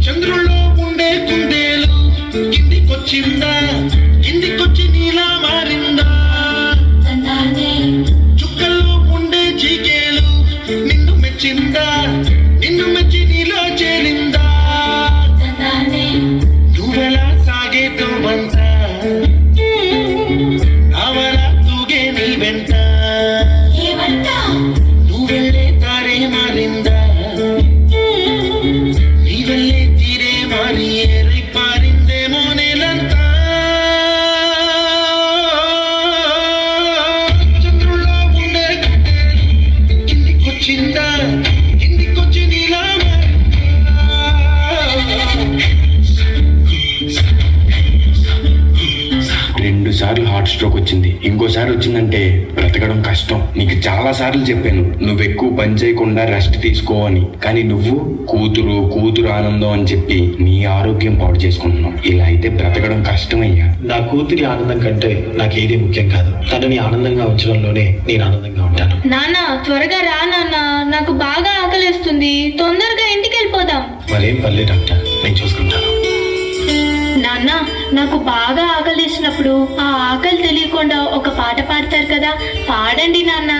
చంద్రుల్లో ఉండే కుందేలు కిందికొచ్చిందా, కిందికొచ్చి నీలా మారిందా? చుక్కల్లో ఉండే చీకేలు నిన్ను మెచ్చిందా, నిన్ను మెచ్చి నీలో చేరిందా? నువ్వెలా సాగేతో వంట నావలా తూగే నీ వెంట, నువ్వెళ్ళే తారే మారిందా, నీ వెళ్ళే తీరే మారి ఏరై పారిందేమో నేలంతా. చంద్రుల్లో ఉండే కిందికొచ్చిందా, కిందికొచ్చి నీలా రెండు సార్లు హార్ట్ స్ట్రోక్ వచ్చింది, ఇంకోసారి వచ్చిందంటే బ్రతకడం కష్టం. నీకు చాలా సార్లు చెప్పాను నువ్వు ఎక్కువ పని చేయకుండా రెస్ట్ తీసుకో అని, కానీ నువ్వు కూతురు కూతురు ఆనందం అని చెప్పి నీ ఆరోగ్యం పాడు చేసుకుంటున్నావు. ఇలా అయితే బ్రతకడం కష్టమయ్యా. నా కూతురి ఆనందం కంటే నాకేది ముఖ్యం కాదు. తనని ఆనందంగా ఉంచడంలోనే నేను ఆనందంగా ఉంటాను. నాన్న త్వరగా రా నాన్న, నాకు బాగా ఆకలిస్తుంది, తొందరగా ఇంటికి వెళ్ళిపోదాం. మరేం పర్లేదు డాక్టర్, నేను చూసుకుంటాను. నాన్న నాకు బాగా ఆకలిసినప్పుడు ఆ ఆకలి తెలియకుండా ఒక పాట పాడతారు కదా, పాడండి నాన్న.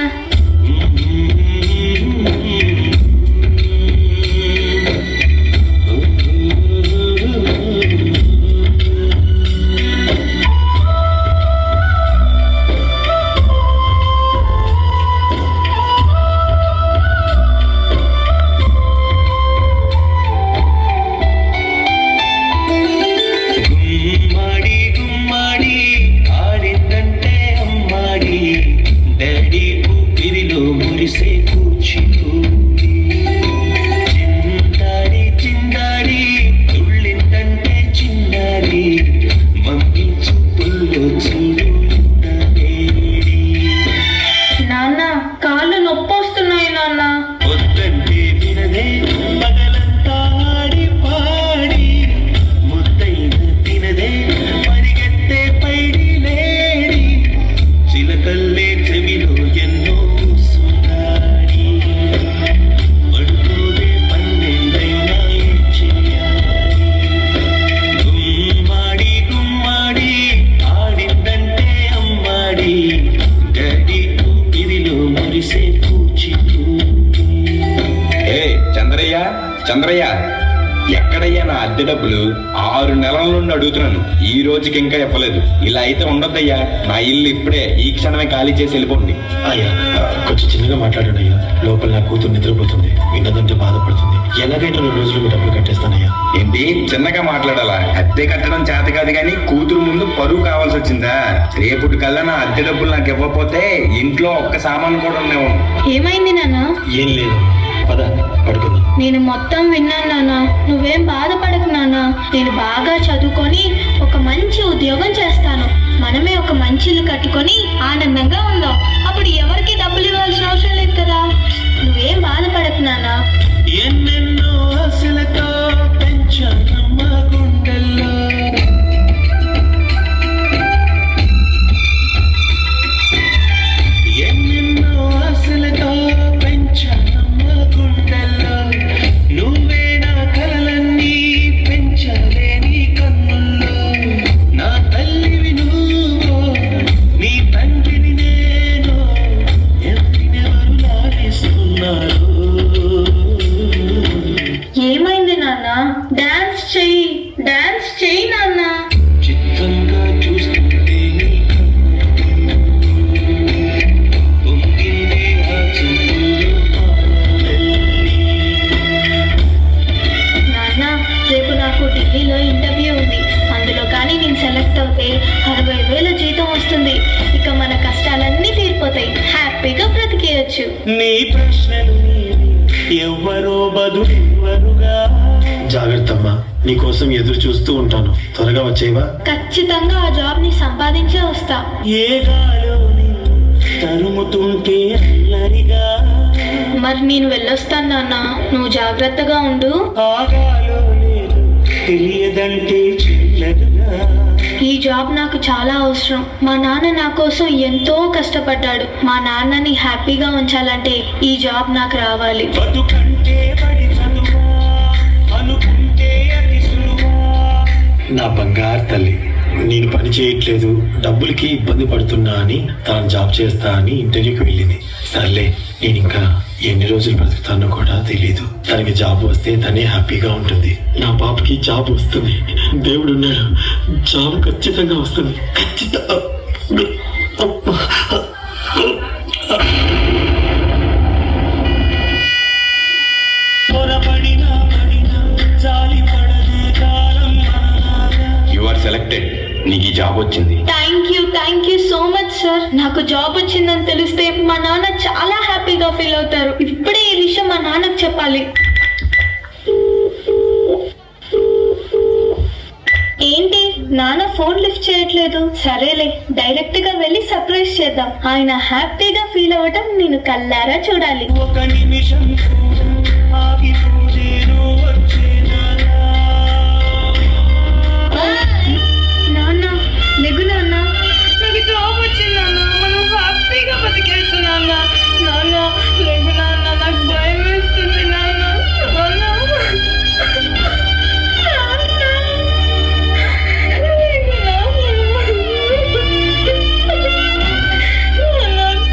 నాన్న కాళ్ళు నొప్పి వస్తున్నాయి నాన్న. వద్దంటే వినదే పగలంతా ఆడి పాడి, ముద్దైన తినదే పరిగెత్తే పైడి లేడి, చిలకల్లే చెవిలో ఎన్నో సునాడి, పడుకోదే పన్నెండైనా చేయాలి. గుమ్మాడి గుమ్మాడి ఆడిందంటే అమ్మాడి, గడి ఊపిరిలో మురిసే కూచిపూడి. ఏ చంద్రయ్య, చంద్రయ్య ఎక్కడయ్యా నా అద్దె డబ్బులు? 6 నెలల నుండి అడుగుతున్నాను, ఈ రోజుకి ఇంకా ఇవ్వలేదు. ఇలా అయితే ఉండొద్దయ్యా. నా ఇల్లు ఇప్పుడే ఈ క్షణమే ఖాళీ చేసి వెళ్ళిపోండి. అయ్యా కొంచెం చిన్నగా మాట్లాడండి అయ్యా, లోపల నా కూతురు నిద్రపోతుంది, విన్నదంటే బాధపడుతుంది. ఎలాగైతే 2 రోజులకు డబ్బులు కట్టేస్తానయ్యా. ఏంటి చిన్నగా మాట్లాడాలా? అద్దె కట్టడం చేత కాదు కానీ కూతురు ముందు పరువు కావాల్సి వచ్చిందా? రేపటి కల్లా నా అద్దె డబ్బులు నాకు ఇవ్వకపోతే ఇంట్లో ఒక్క సామాను కూడా ఉండేవు. ఏమైంది నాన్న? ఏం లేదు, పద పడుకుందాం. నేను మొత్తం విన్నాను నాన్న, నువ్వేం బాధపడకు నాన్న. నేను బాగా చదువుకొని ఒక మంచి ఉద్యోగం చేస్తాను, మనమే ఒక మంచి ఇల్లు కట్టుకొని ఆనందంగా ఉందాం. అప్పుడు ఎవరికి డబ్బులు ఇవ్వాల్సిన అవసరం లేదు కదా. నువ్వేం బాధపడకు నాన్న. ఎన్నెన్నో ఆశలతో పెంచానమ్మ గుండెల్లో, ఎన్నెన్నో ఆశలతో పెంచానమ్మ గుండెల్లో, నువ్వే నా కలలన్నీ పెంచాలే నీ కన్నుల్లో. నా తల్లివి నువ్వు, నీ తండ్రిని నేను, ఎవరినెవరు లాగేస్తున్నారు. ఏమైంది నాన్న? డాన్స్ చెయ్యి, డాన్స్ చెయ్యి నాన్న. చిత్తంగా చూస్తుంటే నీ కన్నుల్లో పొంగిందే ఆ చూపుల్లో పాలెల్లి. నాన్న రేపు నాకు ఢిల్లీలో ఇంటర్వ్యూ ఉంది, అందులో కానీ నేను సెలెక్ట్ అవుతే 60,000 జీతం వస్తుంది. ఇక మన కష్టాలన్నీ తీరిపోతాయి, హ్యాపీగా బ్రతికేయచ్చు. నీ ప్రశ్నలు నీవి, ఎవ్వరో బదులివ్వరుగా. జాగ్రత్త అమ్మా, నీకోసం ఎదురు చూస్తూ ఉంటాను. త్వరగా వచ్చేవా? ఖచ్చితంగా ఆ జాబ్ ని సంపాదించే వస్తా. ఏ గాలో నిన్ను తరుముతుంటే అల్లరిగా, మరి నేను వెళ్ళొస్తాను నాన్న, నువ్వు జాగ్రత్తగా ఉండు. ఆగాలో లేదు తెలియదంటే చిల్లదుగా. ఈ జాబ్ నాకు చాలా అవసరం. మా నాన్న నా కోసం ఎంతో కష్టపడ్డాడు. మా నాన్నని హ్యాపీగా ఉంచాలంటే ఈ జాబ్ నాకు రావాలి. బతుకంటే నా బంగారు తల్లి. నేను పని చేయట్లేదు, డబ్బులకి ఇబ్బంది పడుతున్నా అని తాను జాబ్ చేస్తా అని ఇంటర్వ్యూకి వెళ్ళింది. సర్లే, నేను ఇంకా ఎన్ని రోజులు బ్రతుకుతానో కూడా తెలీదు. తనకి జాబ్ వస్తే తనే హ్యాపీగా ఉంటుంది. నా పాపకి జాబ్ వస్తుంది, దేవుడు ఉన్నాడు, జాబ్ ఖచ్చితంగా వస్తుంది. You are selected. నీకు ఈ జాబ్ వచ్చింది. Thank you so much sir. నాకు జాబ్ వచ్చిందని తెలిస్తే మా నాన్న చాలా హ్యాపీగా ఫీల్ అవుతారు. ఇప్పుడే ఈ విషయం మా నాన్నకు చెప్పాలి. ఏంటి నాన్న ఫోన్ లిఫ్ట్ చేయట్లేదు? సరేలే, డైరెక్ట్ గా వెళ్ళి సర్ప్రైజ్ చేద్దాం. ఆయన హ్యాపీగా ఫీల్ అవ్వటం నేను కళ్ళారా చూడాలి. ఒక నిమిషం ఆగిపోయేను వచ్చేనా. నాన్న లెగు నాన్న, నాకు జాబ్ వచ్చింది నాన్న, మనం హ్యాపీగా బతికేచ్చు నాన్న. నాన్న లెగు నాన్న, నాకు భయం వేస్తుంది నాన్న. నాన్న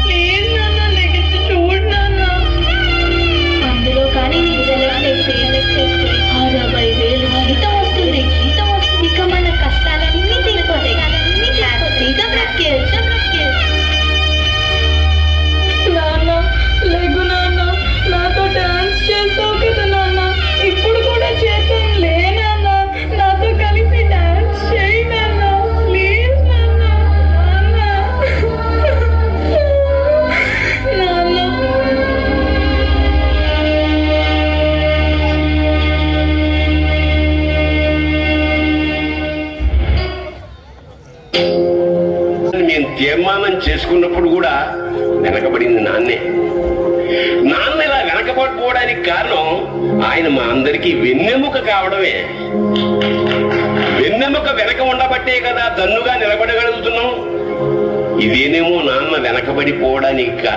ప్లీజ్ నాన్న లెగిసి చూడు నాన్న. అందులో కానీ నీకు సెలెక్ట్ అయితే 60,000 జీతం వస్తుంది. ఇక మన కష్టాలన్నీ తీరిపోతాయి. హ్యాపీగా బ్రతికేయచ్చు. నాన్న లెగు నాన్న, నాతో డాన్స్ చేస్తావు కదా నాన్న, ఇప్పుడు కూడా చేద్దాం లే నాన్న. నాతో కలిసి డాన్స్ చేయి నాన్న, ప్లీజ్ నాన్న. మేము తీర్మానం చేసుకున్నప్పుడు కూడా వెనకబడింది నాన్నే. నాన్న ఇలా వెనకబడిపోవడానికి కారణం ఆయన మా అందరికీ వెన్నెముక కావడమే. వెన్నెముక వెనక ఉండబట్టే కదా దన్నుగా నిలబడగలుగుతున్నాం. ఇదేనేమో నాన్న వెనకబడిపోవడానికి